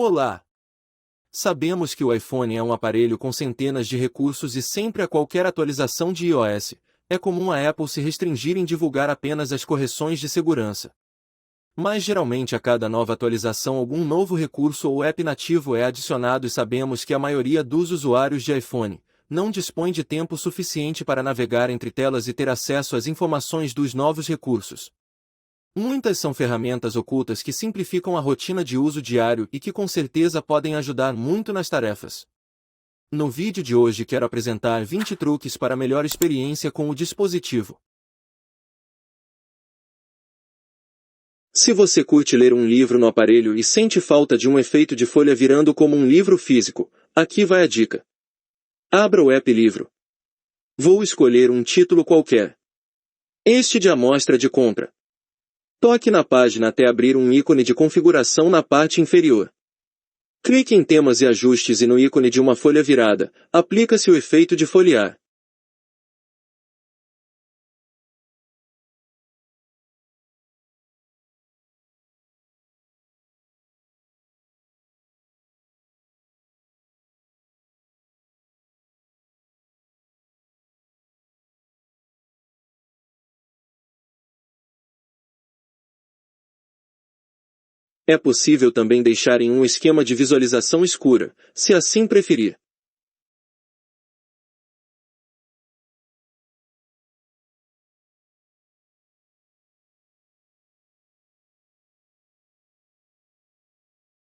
Olá! Sabemos que o iPhone é um aparelho com centenas de recursos e sempre a qualquer atualização de iOS, é comum a Apple se restringir em divulgar apenas as correções de segurança. Mas geralmente a cada nova atualização algum novo recurso ou app nativo é adicionado e sabemos que a maioria dos usuários de iPhone não dispõe de tempo suficiente para navegar entre telas e ter acesso às informações dos novos recursos. Muitas são ferramentas ocultas que simplificam a rotina de uso diário e que com certeza podem ajudar muito nas tarefas. No vídeo de hoje quero apresentar 20 truques para melhor experiência com o dispositivo. Se você curte ler um livro no aparelho e sente falta de um efeito de folha virando como um livro físico, aqui vai a dica. Abra o app Livro. Vou escolher um título qualquer. Este de amostra de compra. Toque na página até abrir um ícone de configuração na parte inferior. Clique em Temas e Ajustes e no ícone de uma folha virada, aplica-se o efeito de folhear. É possível também deixar em um esquema de visualização escura, se assim preferir.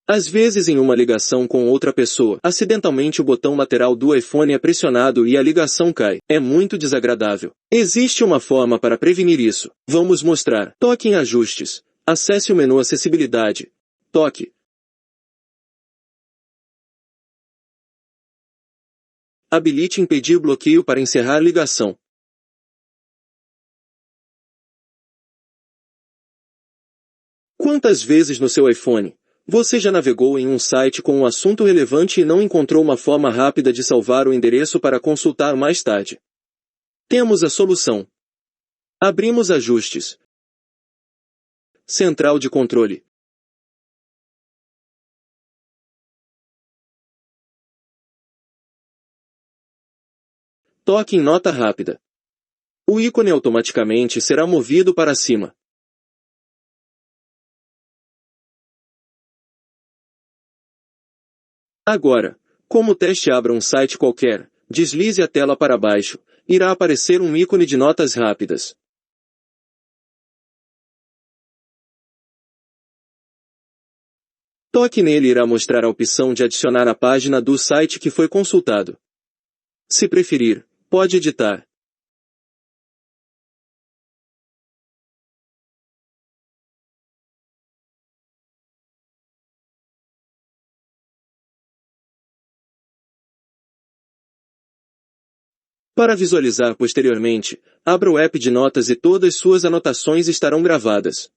Às vezes em uma ligação com outra pessoa, acidentalmente o botão lateral do iPhone é pressionado e a ligação cai. É muito desagradável. Existe uma forma para prevenir isso. Vamos mostrar. Toque em Ajustes. Acesse o menu Acessibilidade. Toque. Habilite impedir bloqueio para encerrar ligação. Quantas vezes no seu iPhone você já navegou em um site com um assunto relevante e não encontrou uma forma rápida de salvar o endereço para consultar mais tarde? Temos a solução. Abrimos Ajustes. Central de controle. Toque em Nota rápida. O ícone automaticamente será movido para cima. Agora, como teste abra um site qualquer, deslize a tela para baixo, irá aparecer um ícone de notas rápidas. Toque nele e irá mostrar a opção de adicionar a página do site que foi consultado. Se preferir, pode editar. Para visualizar posteriormente, abra o app de notas e todas suas anotações estarão gravadas.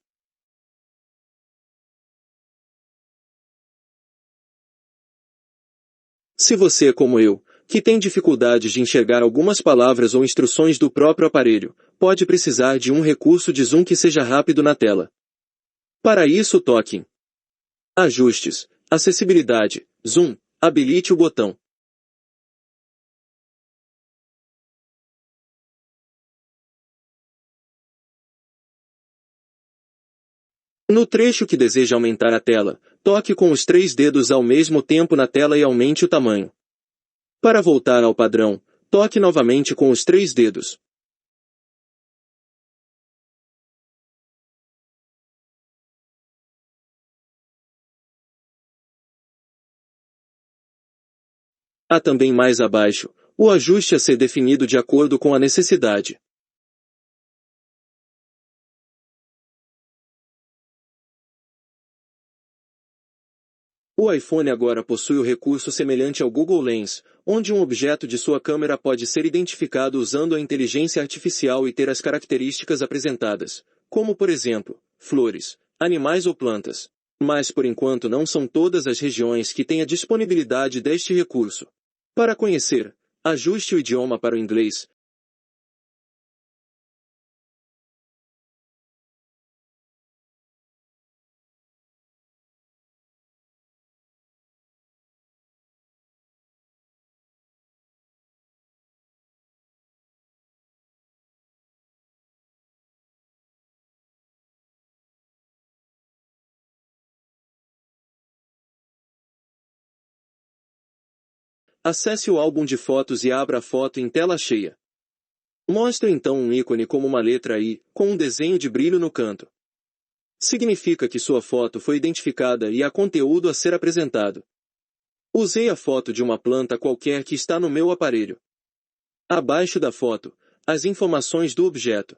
Se você é como eu, que tem dificuldades de enxergar algumas palavras ou instruções do próprio aparelho, pode precisar de um recurso de zoom que seja rápido na tela. Para isso toque em Ajustes, Acessibilidade, Zoom, habilite o botão. No trecho que deseja aumentar a tela, toque com os 3 dedos ao mesmo tempo na tela e aumente o tamanho. Para voltar ao padrão, toque novamente com os 3 dedos. Há também mais abaixo, o ajuste a ser definido de acordo com a necessidade. O iPhone agora possui o recurso semelhante ao Google Lens, onde um objeto de sua câmera pode ser identificado usando a inteligência artificial e ter as características apresentadas, como por exemplo, flores, animais ou plantas. Mas por enquanto não são todas as regiões que têm a disponibilidade deste recurso. Para conhecer, ajuste o idioma para o inglês, acesse o álbum de fotos e abra a foto em tela cheia. Mostra então um ícone como uma letra I, com um desenho de brilho no canto. Significa que sua foto foi identificada e há conteúdo a ser apresentado. Usei a foto de uma planta qualquer que está no meu aparelho. Abaixo da foto, as informações do objeto.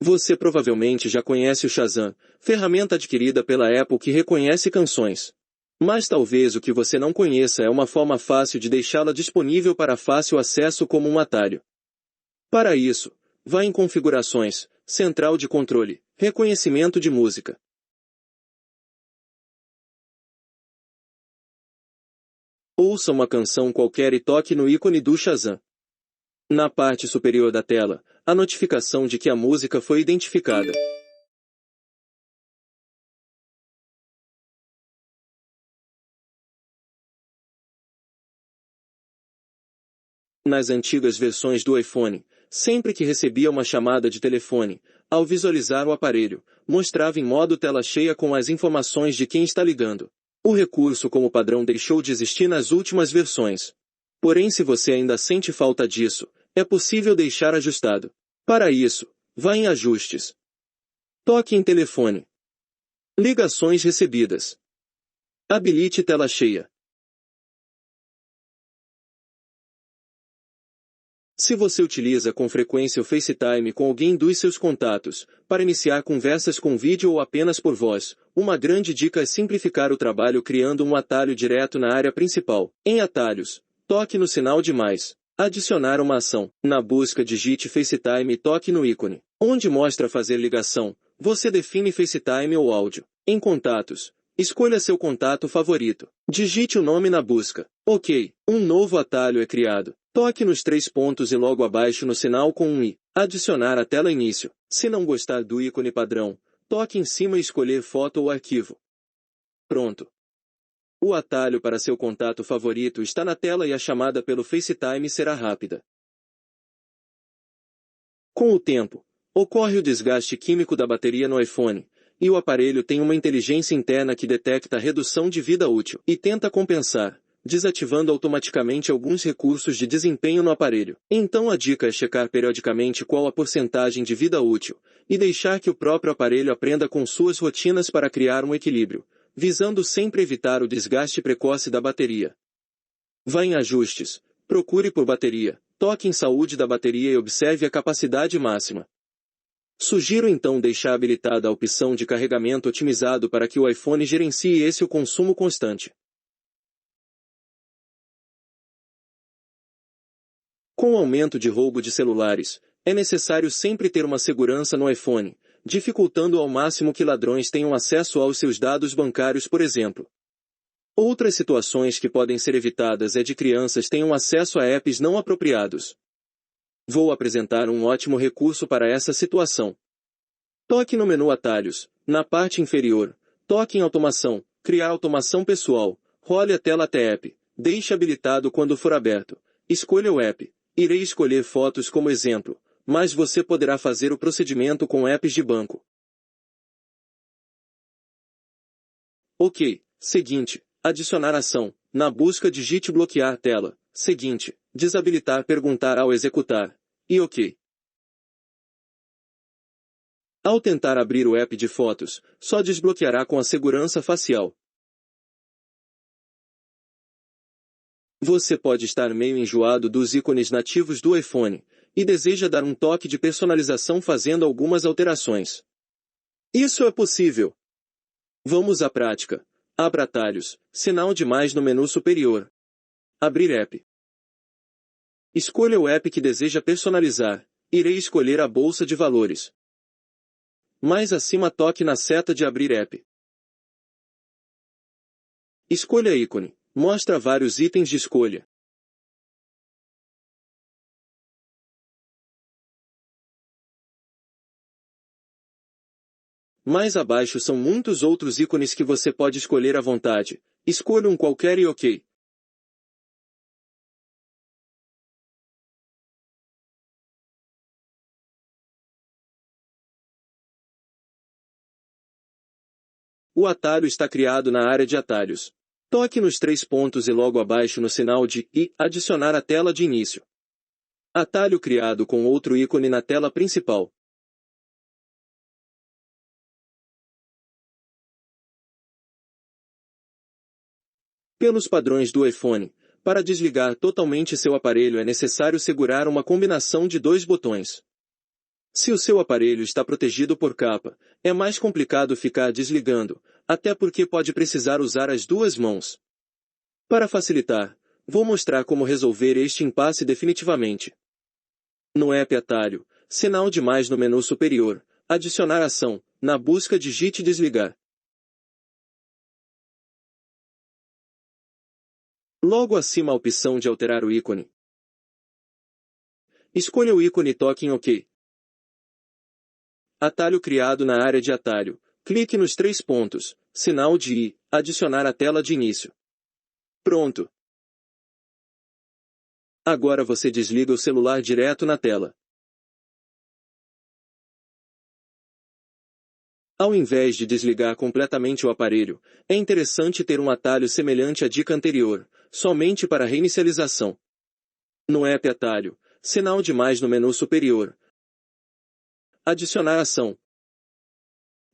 Você provavelmente já conhece o Shazam, ferramenta adquirida pela Apple que reconhece canções. Mas talvez o que você não conheça é uma forma fácil de deixá-la disponível para fácil acesso como um atalho. Para isso, vá em Configurações, Central de Controle, Reconhecimento de Música. Ouça uma canção qualquer e toque no ícone do Shazam. Na parte superior da tela, a notificação de que a música foi identificada. Nas antigas versões do iPhone, sempre que recebia uma chamada de telefone, ao visualizar o aparelho, mostrava em modo tela cheia com as informações de quem está ligando. O recurso como padrão deixou de existir nas últimas versões. Porém, se você ainda sente falta disso, é possível deixar ajustado. Para isso, vá em Ajustes. Toque em Telefone. Ligações recebidas. Habilite tela cheia. Se você utiliza com frequência o FaceTime com alguém dos seus contatos, para iniciar conversas com vídeo ou apenas por voz, uma grande dica é simplificar o trabalho criando um atalho direto na área principal. Em Atalhos, toque no sinal de mais. Adicionar uma ação. Na busca digite FaceTime e toque no ícone. Onde mostra fazer ligação, você define FaceTime ou áudio. Em Contatos, escolha seu contato favorito. Digite o nome na busca. Ok, um novo atalho é criado. Toque nos 3 pontos e logo abaixo no sinal com um i. Adicionar a tela início. Se não gostar do ícone padrão, toque em cima e escolher foto ou arquivo. Pronto. O atalho para seu contato favorito está na tela e a chamada pelo FaceTime será rápida. Com o tempo, ocorre o desgaste químico da bateria no iPhone, e o aparelho tem uma inteligência interna que detecta a redução de vida útil e tenta compensar, desativando automaticamente alguns recursos de desempenho no aparelho. Então a dica é checar periodicamente qual a porcentagem de vida útil, e deixar que o próprio aparelho aprenda com suas rotinas para criar um equilíbrio, visando sempre evitar o desgaste precoce da bateria. Vá em Ajustes, procure por bateria, toque em Saúde da bateria e observe a capacidade máxima. Sugiro então deixar habilitada a opção de carregamento otimizado para que o iPhone gerencie o consumo constante. Com o aumento de roubo de celulares, é necessário sempre ter uma segurança no iPhone, dificultando ao máximo que ladrões tenham acesso aos seus dados bancários, por exemplo. Outras situações que podem ser evitadas é de crianças tenham acesso a apps não apropriados. Vou apresentar um ótimo recurso para essa situação. Toque no menu Atalhos, na parte inferior, toque em Automação, Criar automação pessoal, role a tela até app, deixe habilitado quando for aberto. Escolha o app. Irei escolher fotos como exemplo, mas você poderá fazer o procedimento com apps de banco. Ok. Seguinte. Adicionar ação. Na busca digite bloquear tela. Seguinte. Desabilitar perguntar ao executar. E ok. Ao tentar abrir o app de fotos, só desbloqueará com a segurança facial. Você pode estar meio enjoado dos ícones nativos do iPhone, e deseja dar um toque de personalização fazendo algumas alterações. Isso é possível. Vamos à prática. Abra Atalhos, sinal de mais no menu superior. Abrir app. Escolha o app que deseja personalizar. Irei escolher a bolsa de valores. Mais acima toque na seta de abrir app. Escolha ícone. Mostra vários itens de escolha. Mais abaixo são muitos outros ícones que você pode escolher à vontade. Escolha um qualquer e ok. O atalho está criado na área de atalhos. Toque nos 3 pontos e logo abaixo no sinal de I, adicionar a tela de início. Atalho criado com outro ícone na tela principal. Pelos padrões do iPhone, para desligar totalmente seu aparelho é necessário segurar uma combinação de 2 botões. Se o seu aparelho está protegido por capa, é mais complicado ficar desligando, até porque pode precisar usar as 2 mãos. Para facilitar, vou mostrar como resolver este impasse definitivamente. No app Atalho, sinal de mais no menu superior, adicionar ação, na busca digite desligar. Logo acima a opção de alterar o ícone. Escolha o ícone e toque em OK. Atalho criado na área de atalho. Clique nos 3 pontos, sinal de I, adicionar a tela de início. Pronto! Agora você desliga o celular direto na tela. Ao invés de desligar completamente o aparelho, é interessante ter um atalho semelhante à dica anterior, somente para reinicialização. No app Atalho, sinal de mais no menu superior. Adicionar ação.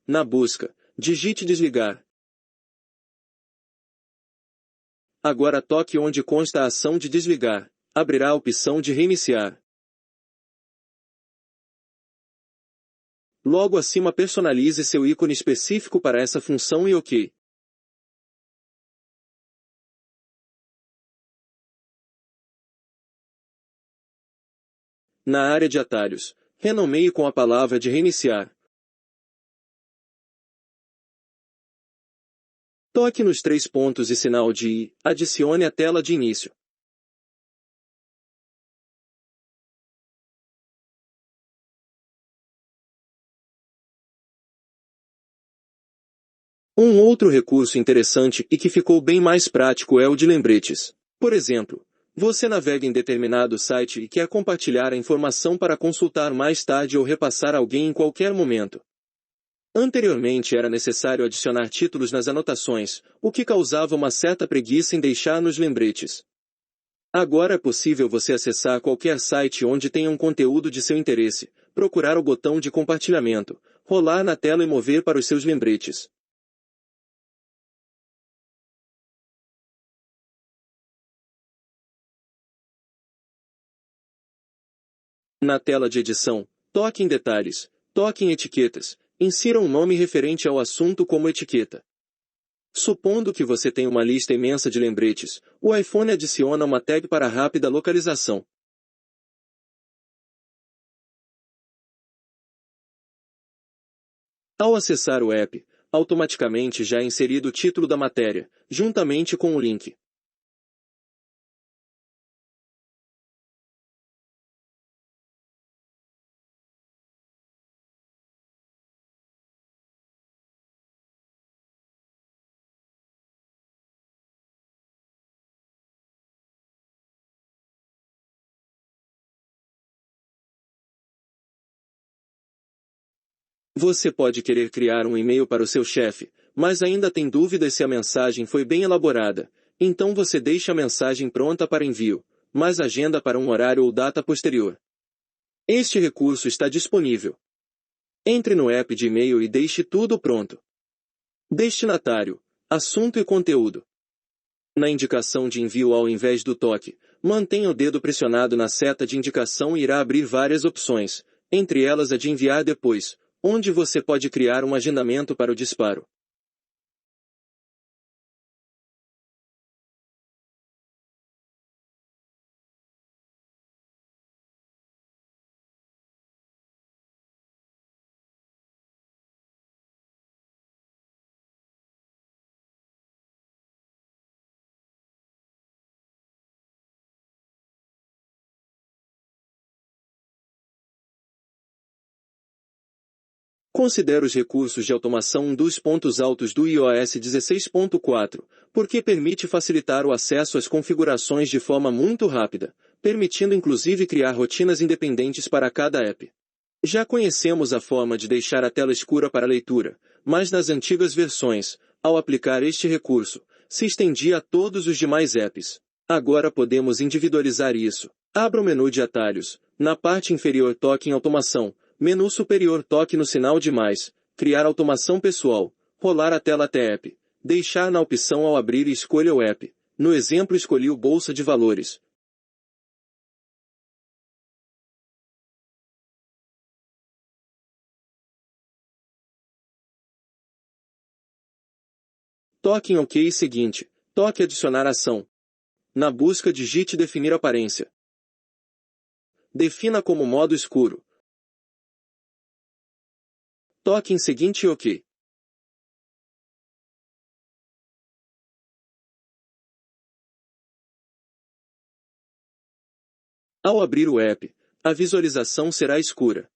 Na busca, digite desligar. Agora toque onde consta a ação de desligar. Abrirá a opção de reiniciar. Logo acima personalize seu ícone específico para essa função e OK. Na área de atalhos, renomeie com a palavra de reiniciar. Toque nos 3 pontos e sinal de I, adicione a tela de início. Um outro recurso interessante e que ficou bem mais prático é o de lembretes. Por exemplo, você navega em determinado site e quer compartilhar a informação para consultar mais tarde ou repassar a alguém em qualquer momento. Anteriormente era necessário adicionar títulos nas anotações, o que causava uma certa preguiça em deixar nos lembretes. Agora é possível você acessar qualquer site onde tenha um conteúdo de seu interesse, procurar o botão de compartilhamento, rolar na tela e mover para os seus lembretes. Na tela de edição, toque em detalhes, toque em etiquetas, insira um nome referente ao assunto como etiqueta. Supondo que você tem uma lista imensa de lembretes, o iPhone adiciona uma tag para rápida localização. Ao acessar o app, automaticamente já é inserido o título da matéria, juntamente com o link. Você pode querer criar um e-mail para o seu chefe, mas ainda tem dúvidas se a mensagem foi bem elaborada, então você deixa a mensagem pronta para envio, mas agenda para um horário ou data posterior. Este recurso está disponível. Entre no app de e-mail e deixe tudo pronto. Destinatário, assunto e conteúdo. Na indicação de envio ao invés do toque, mantenha o dedo pressionado na seta de indicação e irá abrir várias opções, entre elas a de enviar depois, onde você pode criar um agendamento para o disparo. Considere os recursos de automação um dos pontos altos do iOS 16.4, porque permite facilitar o acesso às configurações de forma muito rápida, permitindo inclusive criar rotinas independentes para cada app. Já conhecemos a forma de deixar a tela escura para leitura, mas nas antigas versões, ao aplicar este recurso, se estendia a todos os demais apps. Agora podemos individualizar isso. Abra o menu de atalhos. Na parte inferior toque em automação. Menu superior toque no sinal de mais. Criar automação pessoal. Rolar a tela até app. Deixar na opção ao abrir e escolha o app. No exemplo escolhi o Bolsa de Valores. Toque em OK seguinte. Toque adicionar ação. Na busca digite definir aparência. Defina como modo escuro. Toque em seguinte e OK. Ao abrir o app, a visualização será escura.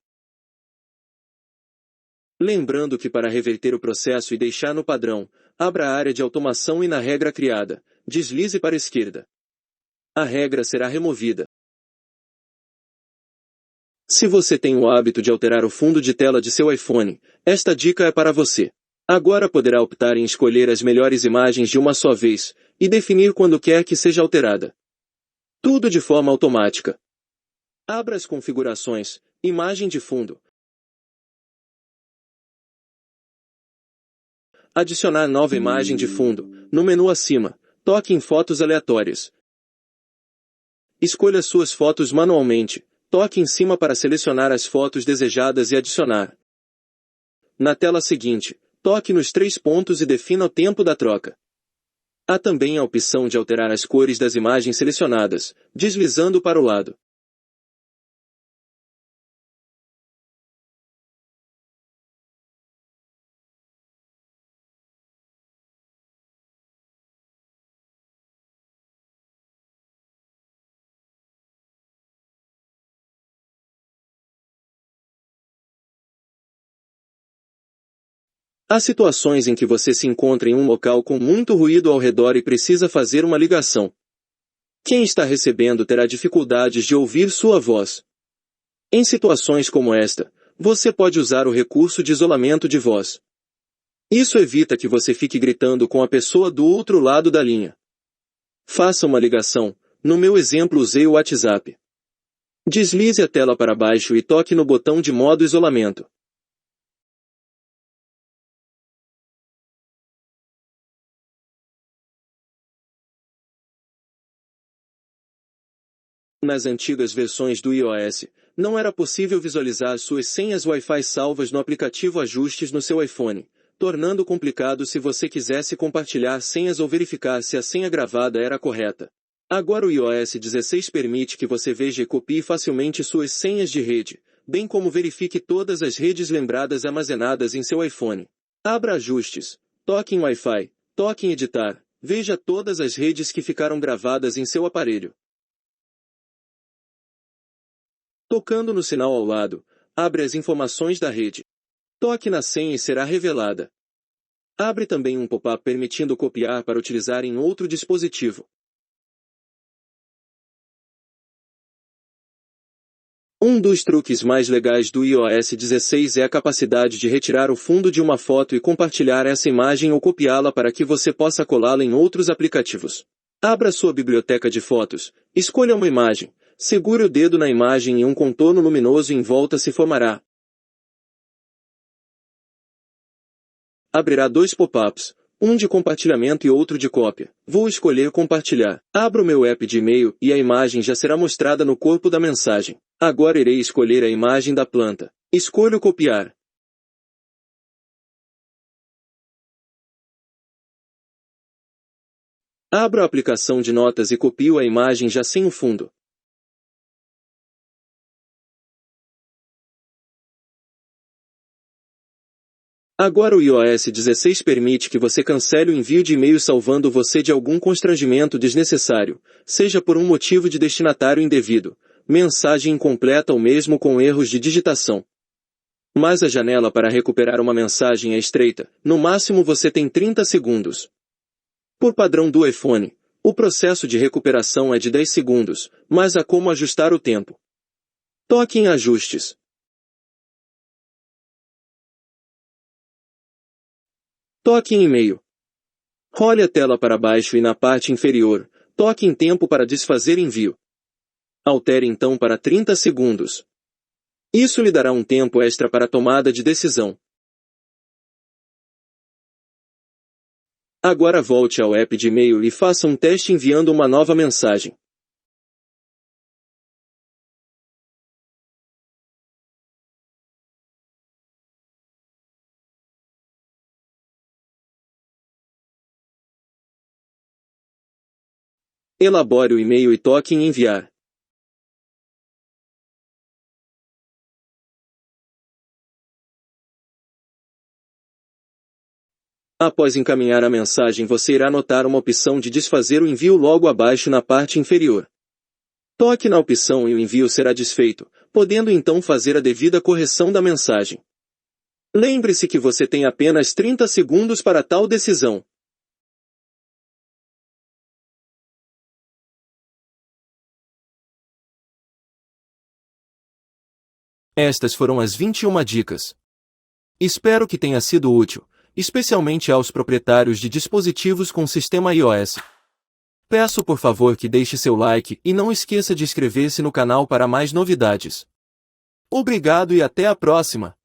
Lembrando que para reverter o processo e deixar no padrão, abra a área de automação e na regra criada, deslize para a esquerda. A regra será removida. Se você tem o hábito de alterar o fundo de tela de seu iPhone, esta dica é para você. Agora poderá optar em escolher as melhores imagens de uma só vez, e definir quando quer que seja alterada. Tudo de forma automática. Abra as configurações, imagem de fundo. Adicionar nova imagem de fundo, no menu acima, toque em fotos aleatórias. Escolha suas fotos manualmente, toque em cima para selecionar as fotos desejadas e adicionar. Na tela seguinte, toque nos 3 pontos e defina o tempo da troca. Há também a opção de alterar as cores das imagens selecionadas, deslizando para o lado. Há situações em que você se encontra em um local com muito ruído ao redor e precisa fazer uma ligação. Quem está recebendo terá dificuldades de ouvir sua voz. Em situações como esta, você pode usar o recurso de isolamento de voz. Isso evita que você fique gritando com a pessoa do outro lado da linha. Faça uma ligação. No meu exemplo usei o WhatsApp. Deslize a tela para baixo e toque no botão de modo isolamento. Nas antigas versões do iOS, não era possível visualizar suas senhas Wi-Fi salvas no aplicativo Ajustes no seu iPhone, tornando complicado se você quisesse compartilhar senhas ou verificar se a senha gravada era correta. Agora o iOS 16 permite que você veja e copie facilmente suas senhas de rede, bem como verifique todas as redes lembradas armazenadas em seu iPhone. Abra Ajustes, toque em Wi-Fi, toque em Editar, veja todas as redes que ficaram gravadas em seu aparelho. Tocando no sinal ao lado, abre as informações da rede. Toque na senha e será revelada. Abre também um pop-up permitindo copiar para utilizar em outro dispositivo. Um dos truques mais legais do iOS 16 é a capacidade de retirar o fundo de uma foto e compartilhar essa imagem ou copiá-la para que você possa colá-la em outros aplicativos. Abra sua biblioteca de fotos, escolha uma imagem, segure o dedo na imagem e um contorno luminoso em volta se formará. Abrirá 2 pop-ups, um de compartilhamento e outro de cópia. Vou escolher compartilhar. Abra o meu app de e-mail e a imagem já será mostrada no corpo da mensagem. Agora irei escolher a imagem da planta. Escolho copiar. Abro a aplicação de notas e copio a imagem já sem o fundo. Agora o iOS 16 permite que você cancele o envio de e-mail salvando você de algum constrangimento desnecessário, seja por um motivo de destinatário indevido, mensagem incompleta ou mesmo com erros de digitação. Mas a janela para recuperar uma mensagem é estreita, no máximo você tem 30 segundos. Por padrão do iPhone, o processo de recuperação é de 10 segundos, mas há como ajustar o tempo. Toque em Ajustes. Toque em e-mail. Role a tela para baixo e na parte inferior, toque em tempo para desfazer envio. Altere então para 30 segundos. Isso lhe dará um tempo extra para a tomada de decisão. Agora volte ao app de e-mail e faça um teste enviando uma nova mensagem. Elabore o e-mail e toque em enviar. Após encaminhar a mensagem, você irá notar uma opção de desfazer o envio logo abaixo na parte inferior. Toque na opção e o envio será desfeito, podendo então fazer a devida correção da mensagem. Lembre-se que você tem apenas 30 segundos para tal decisão. Estas foram as 21 dicas. Espero que tenha sido útil, especialmente aos proprietários de dispositivos com sistema iOS. Peço por favor que deixe seu like e não esqueça de inscrever-se no canal para mais novidades. Obrigado e até a próxima!